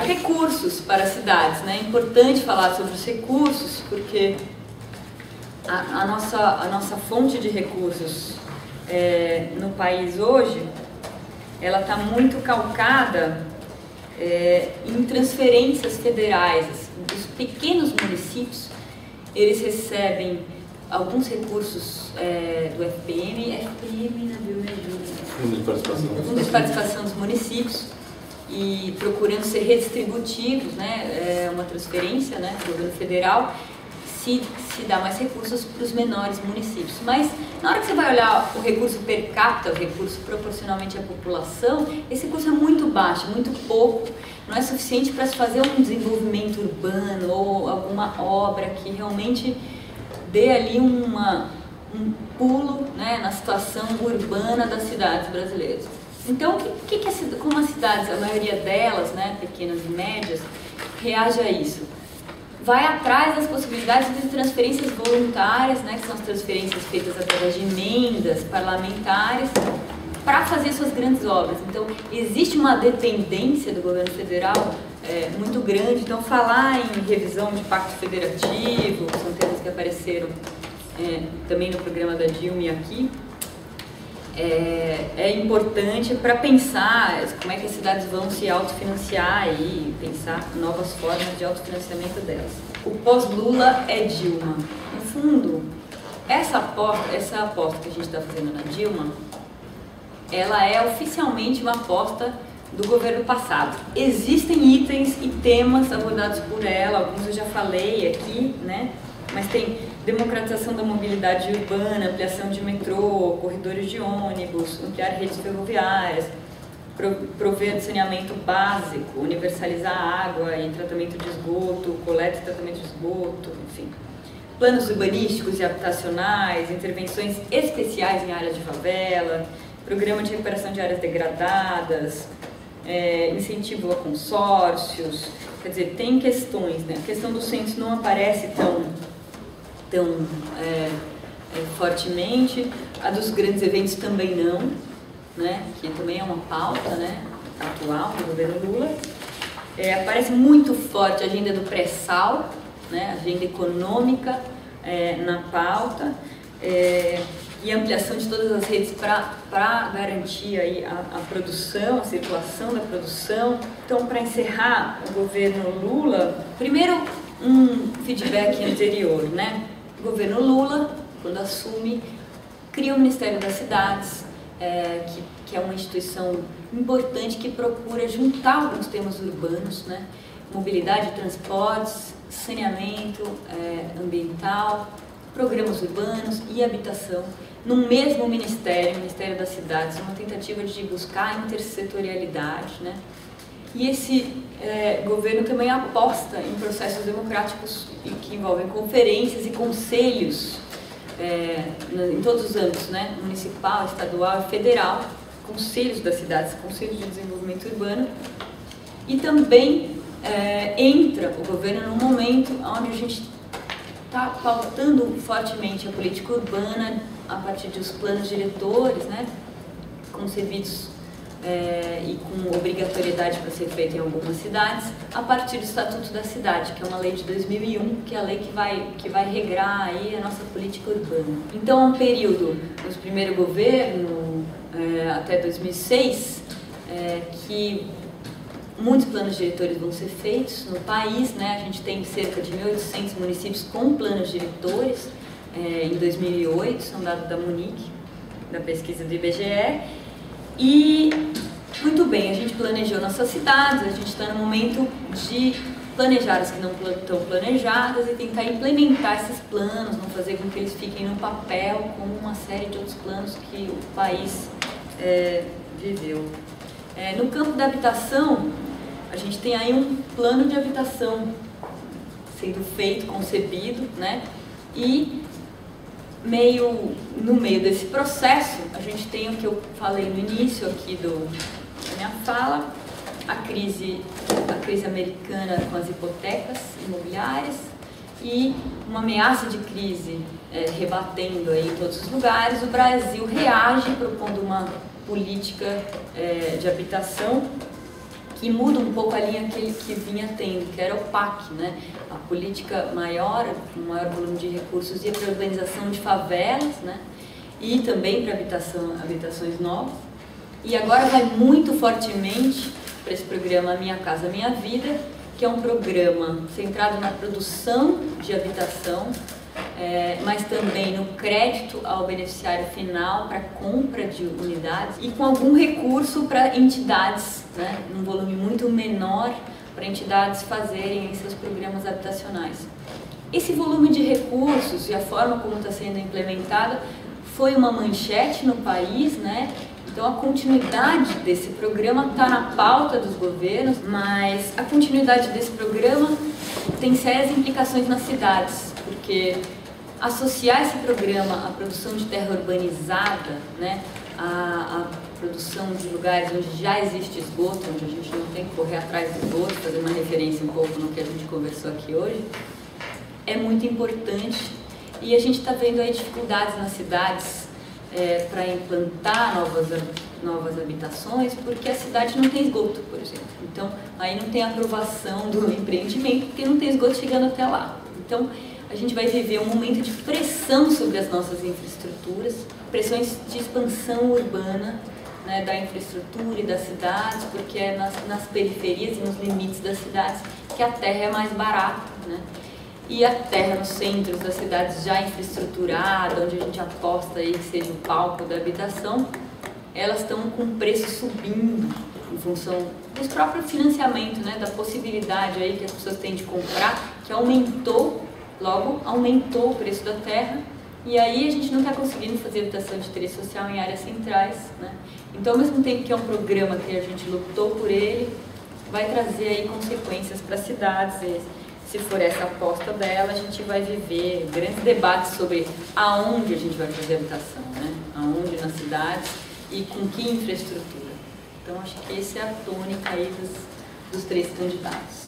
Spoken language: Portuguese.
Recursos para as cidades, né? É importante falar sobre os recursos, porque a nossa fonte de recursos no país hoje, ela está muito calcada em transferências federais. Os pequenos municípios, eles recebem alguns recursos do FPM, Fundo de Participação dos Municípios, e procurando ser redistributivos, né, uma transferência, né, do governo federal, se dá mais recursos para os menores municípios. Mas na hora que você vai olhar o recurso per capita, o recurso proporcionalmente à população, esse recurso é muito baixo, muito pouco, não é suficiente para se fazer um desenvolvimento urbano ou alguma obra que realmente dê ali um pulo, né, na situação urbana das cidades brasileiras. Então, como as cidades, a maioria delas, né, pequenas e médias, reage a isso? Vai atrás das possibilidades de transferências voluntárias, né, que são as transferências feitas através de emendas parlamentares, para fazer suas grandes obras. Então, existe uma dependência do governo federal muito grande. Então, falar em revisão de pacto federativo, que são temas que apareceram também no programa da Dilma e aqui, é importante para pensar como é que as cidades vão se autofinanciar e pensar novas formas de autofinanciamento delas. O pós-Lula é Dilma. No fundo, essa aposta que a gente está fazendo na Dilma, ela é oficialmente uma aposta do governo passado. Existem itens e temas abordados por ela, alguns eu já falei aqui, né? Mas tem democratização da mobilidade urbana, ampliação de metrô, corredores de ônibus, ampliar redes ferroviárias, prover de saneamento básico, universalizar água e tratamento de esgoto, coleta e tratamento de esgoto, enfim. Planos urbanísticos e habitacionais, intervenções especiais em áreas de favela, programa de recuperação de áreas degradadas, incentivo a consórcios. Quer dizer, tem questões, né? A questão do censo não aparece tão fortemente, a dos grandes eventos também não, né? Que também é uma pauta, né, atual do governo Lula. Aparece muito forte a agenda do pré-sal, né, agenda econômica na pauta, e ampliação de todas as redes para garantir aí a produção, a circulação da produção. Então, para encerrar o governo Lula, primeiro um feedback anterior, né? O governo Lula, quando assume, cria o Ministério das Cidades, que é uma instituição importante que procura juntar alguns temas urbanos, né? Mobilidade, transportes, saneamento ambiental, programas urbanos e habitação, no mesmo ministério, o Ministério das Cidades, uma tentativa de buscar a intersetorialidade, né? E esse governo também aposta em processos democráticos que envolvem conferências e conselhos em todos os âmbitos, né? Municipal, estadual e federal, conselhos das cidades, conselhos de desenvolvimento urbano. E também entra o governo num momento onde a gente está pautando fortemente a política urbana a partir dos planos diretores, né? Concebidos e com obrigatoriedade para ser feita em algumas cidades, a partir do Estatuto da Cidade, que é uma lei de 2001, que é a lei que vai regrar aí a nossa política urbana. Então, é um período, no primeiro governo, até 2006, que muitos planos diretores vão ser feitos no país, né? A gente tem cerca de 1.800 municípios com planos diretores em 2008, são dados da Munique, da pesquisa do IBGE. E, muito bem, a gente planejou nossas cidades, a gente está no momento de planejar as que não estão planejadas e tentar implementar esses planos, não fazer com que eles fiquem no papel, como uma série de outros planos que o país viveu. No campo da habitação, a gente tem aí um plano de habitação sendo feito, concebido, né? E no meio desse processo, a gente tem o que eu falei no início aqui da minha fala, a crise americana com as hipotecas imobiliárias e uma ameaça de crise rebatendo aí em todos os lugares. O Brasil reage propondo uma política de habitação que muda um pouco a linha que ele vinha tendo, que era o PAC, né? A política maior, com maior volume de recursos, ia para a urbanização de favelas, né? E também para habitações novas. E agora vai muito fortemente para esse programa Minha Casa Minha Vida, que é um programa centrado na produção de habitação, mas também no crédito ao beneficiário final para compra de unidades e com algum recurso para entidades, né, num volume muito menor, para entidades fazerem seus programas habitacionais. Esse volume de recursos e a forma como está sendo implementada foi uma manchete no país, né? Então a continuidade desse programa está na pauta dos governos, mas a continuidade desse programa tem sérias implicações nas cidades, porque associar esse programa à produção de terra urbanizada, né, à produção de lugares onde já existe esgoto, onde a gente não tem que correr atrás do esgoto, fazer uma referência um pouco no que a gente conversou aqui hoje, é muito importante. E a gente está vendo aí dificuldades nas cidades para implantar novas habitações, porque a cidade não tem esgoto, por exemplo. Então, aí não tem aprovação do empreendimento, porque não tem esgoto chegando até lá. Então, a gente vai viver um momento de pressão sobre as nossas infraestruturas, pressões de expansão urbana, né, da infraestrutura e das cidades, porque é nas periferias e nos limites das cidades que a terra é mais barata, né? E a terra nos centros das cidades já infraestruturada, onde a gente aposta aí que seja o palco da habitação, elas estão com o preço subindo em função do próprio financiamento, né, da possibilidade aí que as pessoas têm de comprar, que aumentou, logo aumentou o preço da terra, e aí a gente não está conseguindo fazer habitação de interesse social em áreas centrais, né? Então, ao mesmo tempo que é um programa que a gente lutou por ele, vai trazer aí consequências para as cidades. Se for essa aposta dela, a gente vai viver grandes debates sobre aonde a gente vai fazer habitação, né? Aonde nas cidades e com que infraestrutura. Então, acho que essa é a tônica aí dos três candidatos.